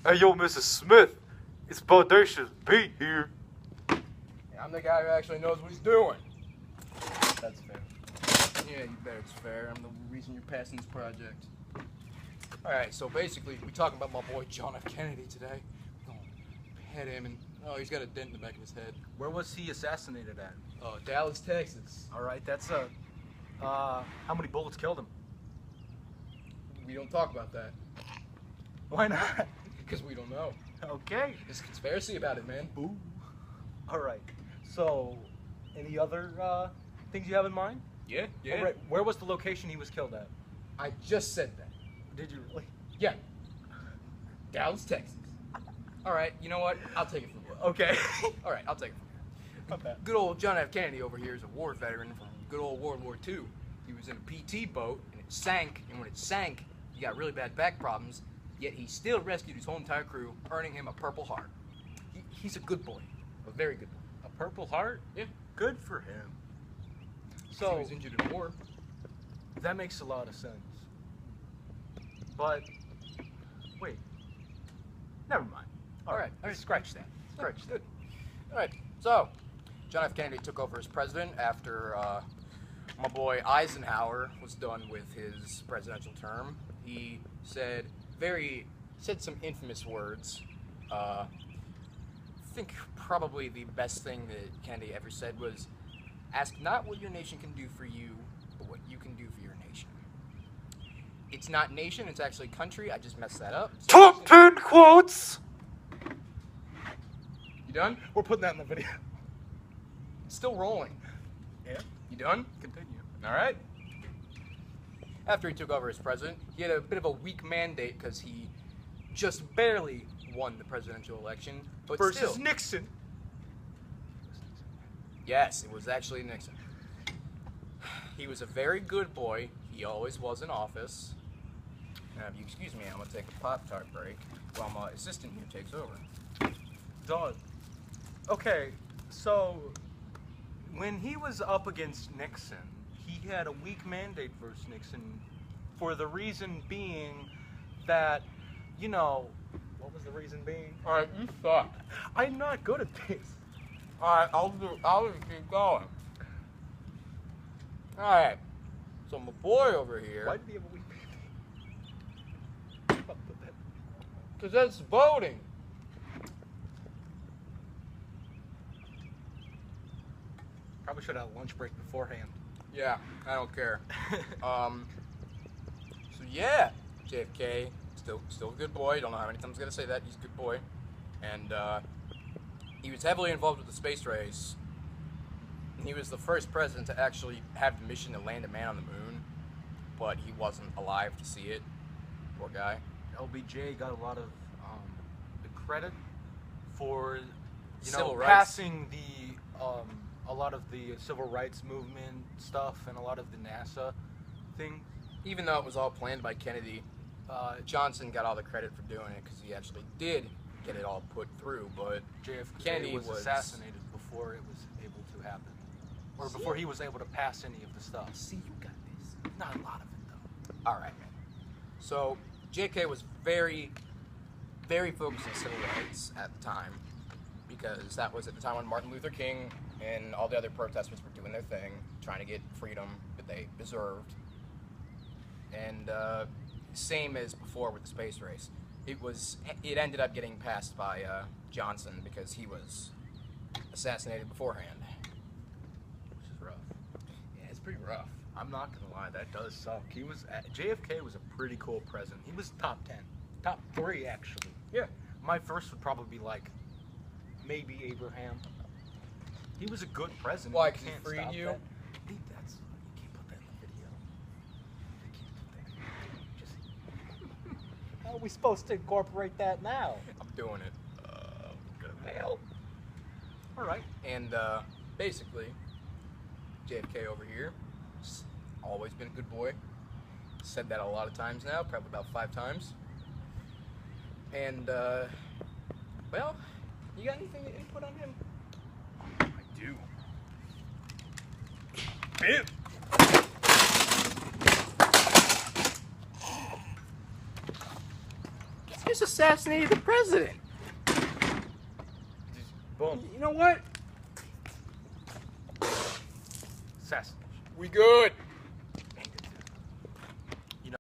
Hey, yo, Mrs. Smith. It's Bodacious Pete here. Yeah, I'm the guy who actually knows what he's doing. That's fair. Yeah, you bet it's fair. I'm the reason you're passing this project. Alright, so basically, we're talking about my boy John F. Kennedy today. We're gonna pet him, and he's got a dent in the back of his head. Where was he assassinated at? Dallas, Texas. All right, that's how many bullets killed him? We don't talk about that. Why not? Because we don't know. Okay. There's a conspiracy about it, man. Ooh. All right. So, any other things you have in mind? Yeah. All right. Where was the location he was killed at? I just said that. Did you really? Yeah. Dallas, Texas. Alright, you know what? I'll take it from here. Okay. Alright, I'll take it from here. Okay. Good old John F. Kennedy over here is a war veteran from good old World War II. He was in a PT boat, and it sank, and when it sank, he got really bad back problems, yet he still rescued his whole entire crew, earning him a Purple Heart. He's a good boy. A very good boy. A Purple Heart? Yeah. Good for him. So he was injured in war. That makes a lot of sense. But, wait. Never mind. All right. Scratch that. Scratch that. Good. Alright, so John F. Kennedy took over as president after my boy Eisenhower was done with his presidential term. He said some infamous words. I think probably the best thing that Kennedy ever said was, "Ask not what your nation can do for you, but what you can do for your nation." It's not nation, it's actually country. I just messed that up. Top 10 quotes! You done? We're putting that in the video. It's still rolling. Yeah. You done? Continue. All right. After he took over as president, he had a bit of a weak mandate because he just barely won the presidential election. But Versus still, Nixon. yes, it was actually Nixon. He was a very good boy. He always was in office. Now, if you excuse me, I'm going to take a Pop-Tart break while my assistant here takes over. Dog. Okay, so when he was up against Nixon, he had a weak mandate versus Nixon for the reason being that, what was the reason being? All right, you suck. I'm not good at this. All right, I'll just keep going. All right, so my boy over here. Why did he have a weak mandate? Because that's voting. Probably should have a lunch break beforehand. Yeah, I don't care. So yeah, JFK, still a good boy. Don't know how many times I'm gonna say that. He's a good boy, and he was heavily involved with the space race. And he was the first president to actually have the mission to land a man on the moon, but he wasn't alive to see it. Poor guy. LBJ got a lot of the credit for Civil rights. passing the a lot of the civil rights movement stuff and a lot of the NASA thing. Even though it was all planned by Kennedy, Johnson got all the credit for doing it because he actually did get it all put through. But JFK Kennedy was assassinated before it was able to happen, or before he was able to pass any of the stuff. See, you got this. Not a lot of it though. All right, man. So JFK was very, very focused on civil rights at the time, because that was at the time when Martin Luther King and all the other protesters were doing their thing, trying to get freedom that they deserved. And same as before with the space race, it ended up getting passed by Johnson because he was assassinated beforehand, Which is rough. Yeah, it's pretty rough. I'm not gonna lie, that does suck. JFK was a pretty cool president. He was top 10, top 3 actually. Yeah. My first would probably be like maybe Abraham. He was a good president. Why, You 'cause he can't freed stop you? that. You can't put that in the video. You can't put that. How are we supposed to incorporate that now? I'm doing it. Good hell. All right. And basically, JFK over here, always been a good boy. Said that a lot of times now, probably about 5 times. And, well, you got anything to input on him? I do. Bam! You're just assassinated the president. Boom. You know what? Assassination. We good.